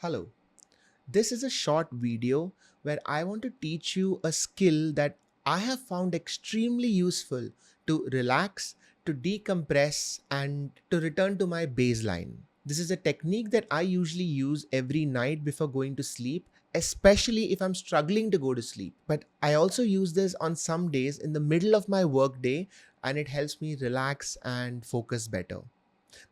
Hello, this is a short video where I want to teach you a skill that I have found extremely useful to relax, to decompress, and to return to my baseline. This is a technique that I usually use every night before going to sleep, especially if I'm struggling to go to sleep. But I also use this on some days in the middle of my workday, and it helps me relax and focus better.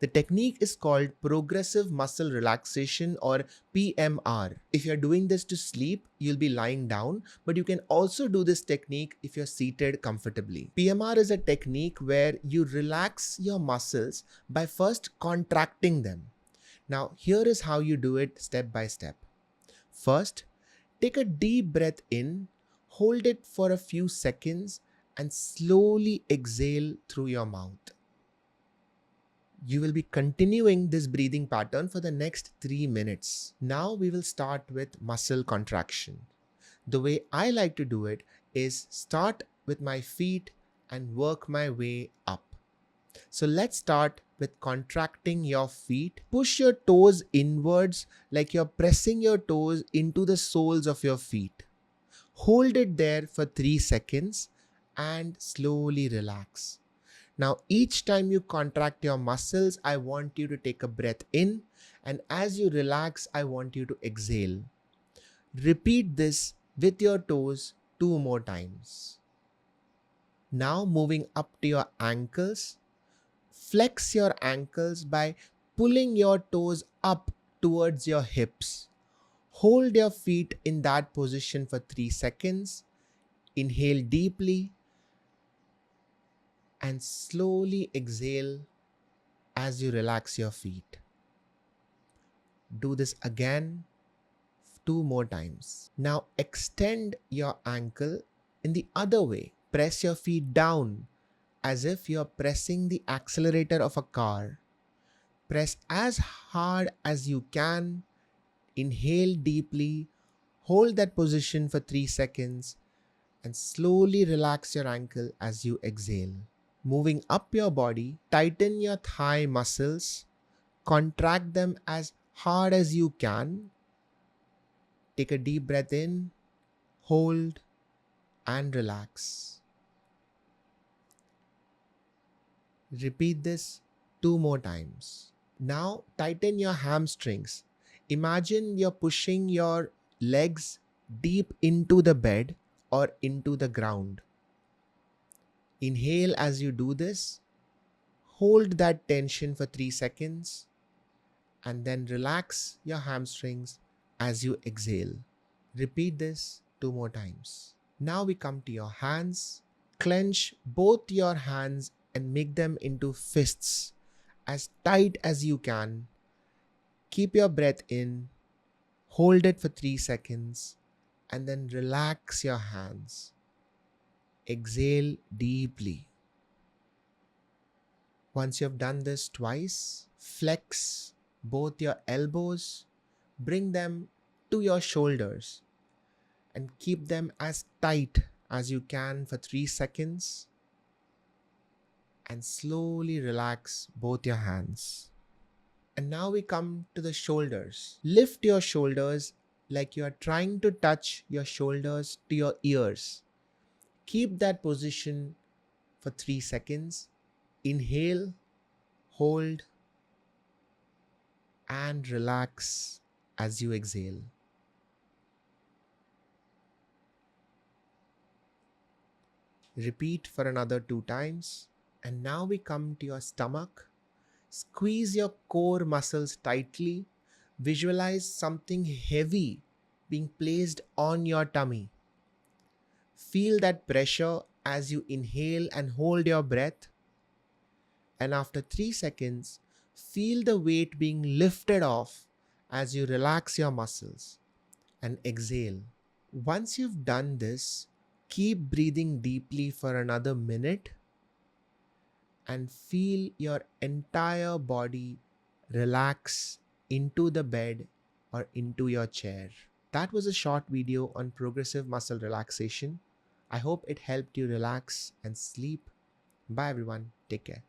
The technique is called progressive muscle relaxation or PMR. If you're doing this to sleep, you'll be lying down, but you can also do this technique if you're seated comfortably. PMR is a technique where you relax your muscles by first contracting them. Now, here is how you do it step by step. First, take a deep breath in, hold it for a few seconds, and slowly exhale through your mouth. You will be continuing this breathing pattern for the next 3 minutes. Now we will start with muscle contraction. The way I like to do it is start with my feet and work my way up. So let's start with contracting your feet. Push your toes inwards like you're pressing your toes into the soles of your feet. Hold it there for 3 seconds and slowly relax. Now, each time you contract your muscles, I want you to take a breath in, and as you relax, I want you to exhale. Repeat this with your toes 2 more times. Now, moving up to your ankles, flex your ankles by pulling your toes up towards your hips. Hold your feet in that position for 3 seconds. Inhale deeply and slowly exhale as you relax your feet. Do this again 2 more times. Now extend your ankle in the other way. Press your feet down as if you're pressing the accelerator of a car. Press as hard as you can. Inhale deeply. Hold that position for 3 seconds and slowly relax your ankle as you exhale. Moving up your body, tighten your thigh muscles, contract them as hard as you can. Take a deep breath in, hold, and relax. Repeat this 2 more times. Now tighten your hamstrings. Imagine you're pushing your legs deep into the bed or into the ground. Inhale as you do this. Hold that tension for 3 seconds and then relax your hamstrings as you exhale. Repeat this 2 more times. Now we come to your hands. Clench both your hands and make them into fists as tight as you can. Keep your breath in, hold it for 3 seconds, and then relax your hands. Exhale deeply. Once you have done this twice, flex both your elbows, bring them to your shoulders, and keep them as tight as you can for 3 seconds, and slowly relax both your hands. And now we come to the shoulders. Lift your shoulders like you are trying to touch your shoulders to your ears. Keep that position for 3 seconds. Inhale, hold, and relax as you exhale. Repeat for another 2 times. And now we come to your stomach. Squeeze your core muscles tightly. Visualize something heavy being placed on your tummy. Feel that pressure as you inhale and hold your breath. And after 3 seconds, feel the weight being lifted off as you relax your muscles and exhale. Once you've done this, keep breathing deeply for another minute and feel your entire body relax into the bed or into your chair. That was a short video on progressive muscle relaxation. I hope it helped you relax and sleep. Bye everyone. Take care.